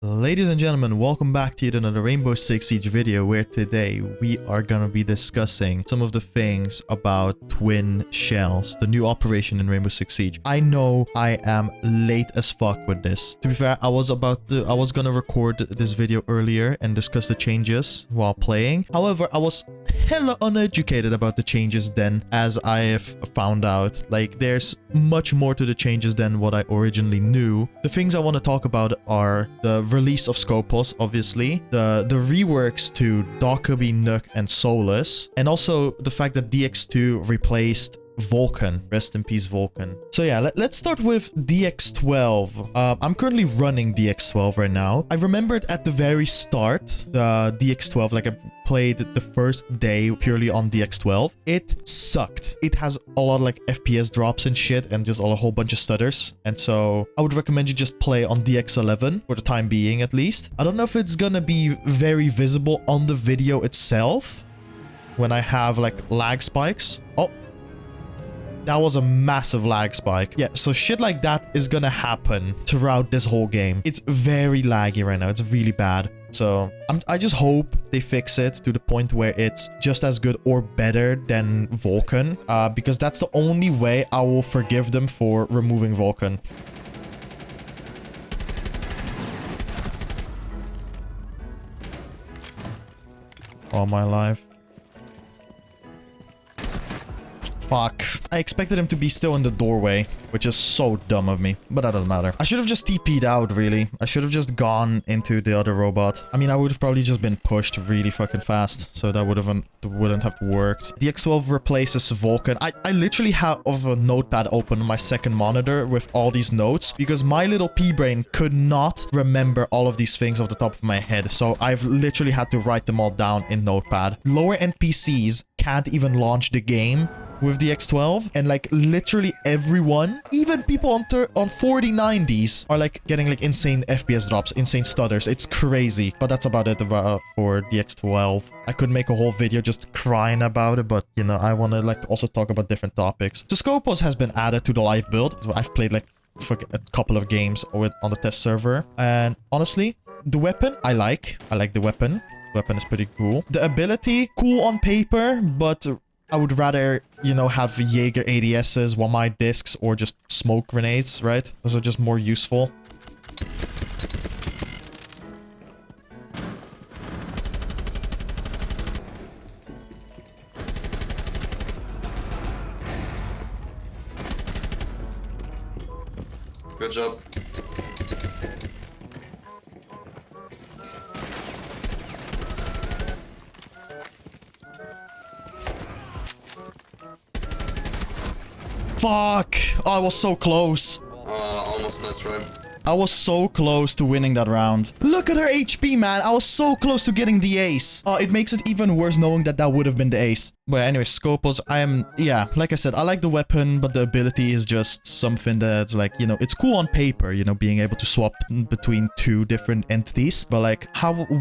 Ladies and gentlemen, welcome back to yet another Rainbow Six Siege video where today we are gonna be discussing some of the things about twin shells, the new operation in Rainbow Six Siege. I know I am late as fuck with this. To be fair, I was gonna record this video earlier and discuss the changes while playing. However, I was hella uneducated about the changes then, as I have found out. Like, there's much more to the changes than what I originally knew. The things I want to talk about are the release of Scopus, obviously, the reworks to Dockerby, Nuke, and Solus, and also the fact that DX2 replaced Vulcan. Rest in peace, Vulcan. So yeah, let's start with DX12. I'm currently running DX12 right now. I remembered at the very start, the DX12, like I played the first day purely on DX12. It sucked. It has a lot of like FPS drops and shit and just a whole bunch of stutters. And so I would recommend you just play on DX11 for the time being, at least. I don't know if it's gonna be very visible on the video itself when I have like lag spikes. Oh, that was a massive lag spike. Yeah, so shit like that is gonna happen throughout this whole game. It's very laggy right now. It's really bad. So I just hope they fix it to the point where it's just as good or better than Vulcan. Because that's the only way I will forgive them for removing Vulcan. All my life. Fuck. I expected him to be still in the doorway, which is so dumb of me, but that doesn't matter. I should have just TP'd out, really. I should have just gone into the other robot. I mean, I would have probably just been pushed really fucking fast, so that wouldn't have worked. DX12 replaces Vulcan. I literally have a notepad open on my second monitor with all these notes because my little pea-brain could not remember all of these things off the top of my head, so I've literally had to write them all down in notepad. Lower NPCs can't even launch the game with DX12, and like literally everyone, even people on 4090s are like getting like insane FPS drops, insane stutters. It's crazy. But that's about it for DX12. I could make a whole video just crying about it, but you know, I want to like also talk about different topics. The Scopus has been added to the live build. So I've played like for a couple of games on the test server, and honestly, the weapon I like the weapon. The weapon is pretty cool. The ability, cool on paper, but I would rather, you know, have Jaeger ADSs, one-my discs, or just smoke grenades, right? Those are just more useful. Good job. Fuck! Oh, I was so close. Almost nice try. I was so close to winning that round. Look at her HP, man. I was so close to getting the ace. Oh, it makes it even worse knowing that that would have been the ace. But anyway, Scopus, yeah, like I said, I like the weapon, but the ability is just something that's like, you know, it's cool on paper, you know, being able to swap between two different entities. But like,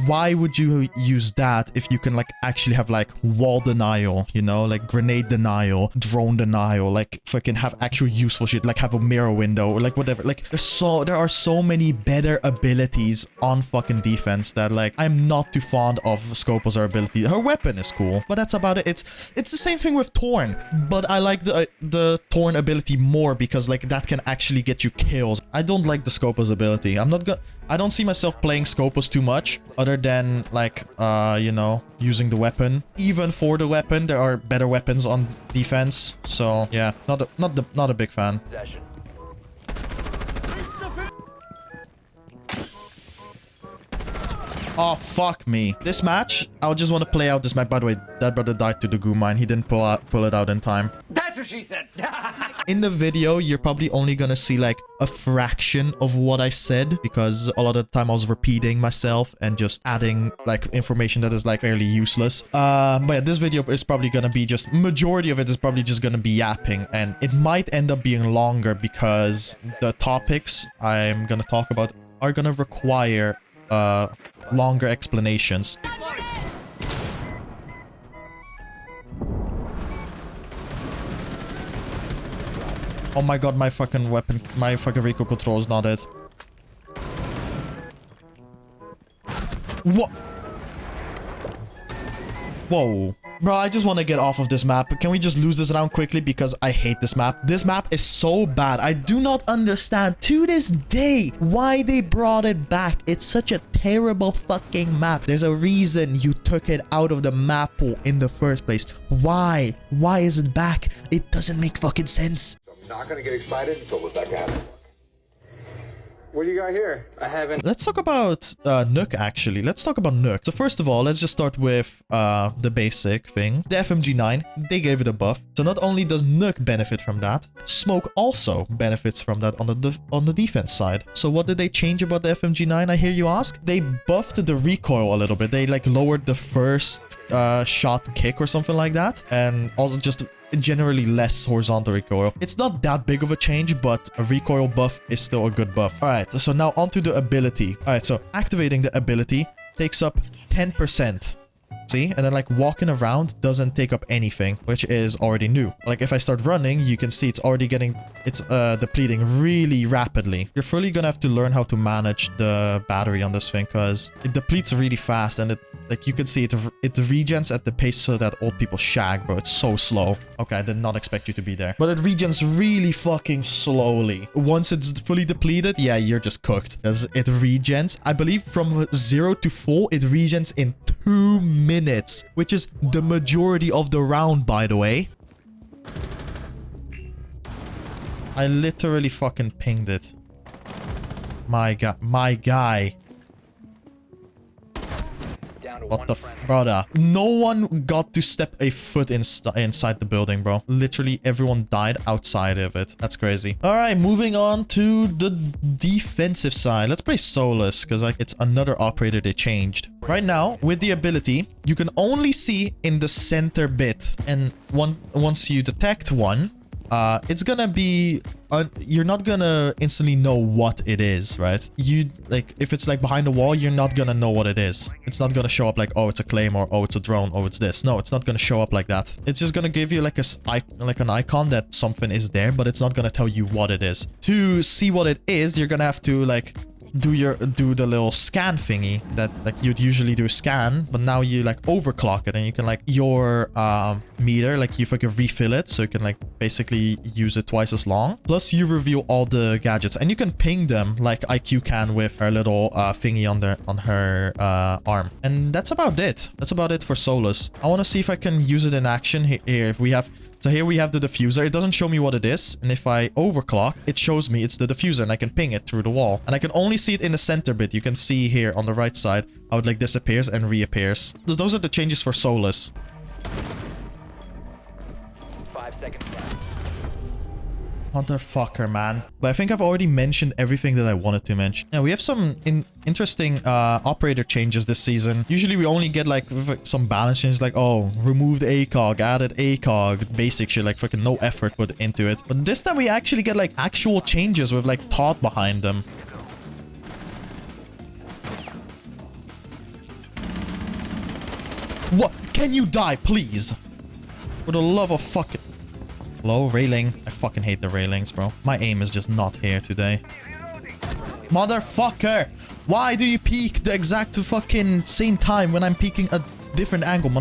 why would you use that if you can like actually have like wall denial, you know, like grenade denial, drone denial, like fucking have actual useful shit, like have a mirror window or like whatever. Like there are so many better abilities on fucking defense that like I'm not too fond of Scopus' ability. Her weapon is cool, but that's about it. It's the same thing with Torn, but I like the Torn ability more because like that can actually get you kills. I don't like the Scopus ability. I don't see myself playing Scopus too much other than like you know, using the weapon. Even for the weapon, there are better weapons on defense. So yeah, not a big fan. Oh, fuck me. This match, I just want to play out this match. By the way, that brother died to the goo mine. He didn't pull it out in time. That's what she said. In the video, you're probably only gonna see like a fraction of what I said because a lot of the time I was repeating myself and just adding like information that is like fairly useless. But yeah, this video is probably gonna be just majority of it is probably just gonna be yapping, and it might end up being longer because the topics I'm gonna talk about are gonna require longer explanations. Oh my god, my fucking weapon, my fucking recoil control is not it. What? Whoa. Bro, I just want to get off of this map. Can we just lose this round quickly? Because I hate this map. This map is so bad. I do not understand to this day why they brought it back. It's such a terrible fucking map. There's a reason you took it out of the map pool in the first place. Why? Why is it back? It doesn't make fucking sense. I'm not gonna get excited until Rebecca has a look. What do you got here? I haven't. Let's talk about Nook, actually. Let's talk about Nook. So first of all, let's just start with the basic thing. The FMG9, they gave it a buff. So not only does Nook benefit from that, Smoke also benefits from that on the defense side. So what did they change about the FMG9, I hear you ask? They buffed the recoil a little bit. They like lowered the first shot kick or something like that. And also just generally less horizontal recoil. It's not that big of a change, but a recoil buff is still a good buff. All right, so now onto the ability. All right, so activating the ability takes up 10%. See? And then like walking around doesn't take up anything, which is already new. Like if I start running, you can see it's already depleting really rapidly. You're fully gonna have to learn how to manage the battery on this thing because it depletes really fast, and like you can see it regens at the pace so that old people shag, bro. It's so slow. Okay, I did not expect you to be there. But it regens really fucking slowly. Once it's fully depleted, yeah, you're just cooked. Because it regens, I believe from 0 to full, it regens in 2 minutes, which is the majority of the round, by the way. I literally fucking pinged it. My guy. What the brother? No one got to step a foot inside the building, bro. Literally everyone died outside of it. That's crazy. All right, moving on to the defensive side. Let's play Solus because like it's another operator they changed. Right now, with the ability, you can only see in the center bit, and once you detect one, it's gonna be you're not gonna instantly know what it is, right? You like if it's like behind the wall, you're not gonna know what it is. It's not gonna show up like, oh, it's a claymore, oh, it's a drone, oh, it's this. No, it's not gonna show up like that. It's just gonna give you like an icon that something is there, but it's not gonna tell you what it is. To see what it is, you're gonna have to like do the little scan thingy that like you'd usually do a scan, but now you like overclock it, and you can like your meter, like you fucking refill it, so you can like basically use it twice as long. Plus you reveal all the gadgets, and you can ping them like IQ can with her little thingy on her arm. And that's about it. That's about it for Solus. I want to see if I can use it in action. Here we have. So here we have the diffuser. It doesn't show me what it is. And if I overclock, it shows me it's the diffuser, and I can ping it through the wall. And I can only see it in the center bit. You can see here on the right side how it like disappears and reappears. Those are the changes for Solus. 5 seconds left. Motherfucker, man. But I think I've already mentioned everything that I wanted to mention. Yeah, we have some interesting operator changes this season. Usually we only get like some balance changes like, oh, removed ACOG, added ACOG, basic shit, like fucking no effort put into it. But this time we actually get like actual changes with like thought behind them. What? Can you die, please? For the love of fucking... Low railing. I fucking hate the railings, bro. My aim is just not here today. Motherfucker! Why do you peek the exact fucking same time when I'm peeking a different angle,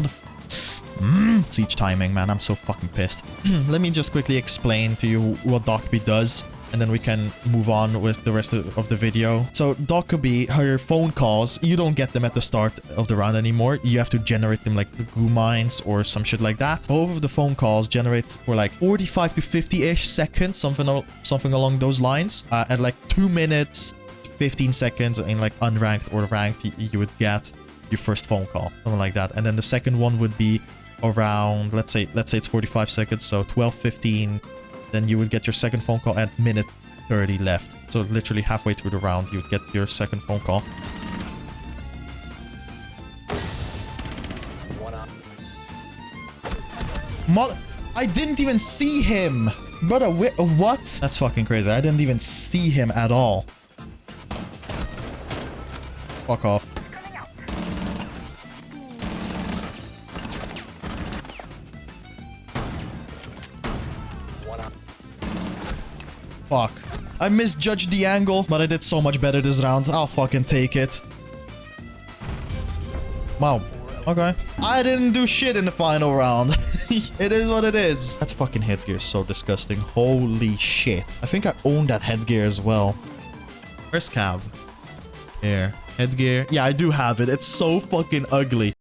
Siege timing, man. I'm so fucking pissed. Let me just quickly explain to you what Dokkaebi does, and then we can move on with the rest of the video. So Dokkaebi, her phone calls, you don't get them at the start of the round anymore. You have to generate them like the goo mines or some shit like that. Both of the phone calls generate for like 45 to 50-ish seconds, something along those lines. At like 2 minutes, 15 seconds in like unranked or ranked, you would get your first phone call, something like that. And then the second one would be around, let's say it's 45 seconds, so 12-15. Then you would get your second phone call at minute 30 left. So literally halfway through the round, you would get your second phone call. I didn't even see him! Brother, what? That's fucking crazy. I didn't even see him at all. Fuck off. Fuck. I misjudged the angle, but I did so much better this round. I'll fucking take it. Wow. Okay. I didn't do shit in the final round. It is what it is. That fucking headgear is so disgusting. Holy shit. I think I own that headgear as well. Where's Cab? Here. Headgear. Yeah, I do have it. It's so fucking ugly.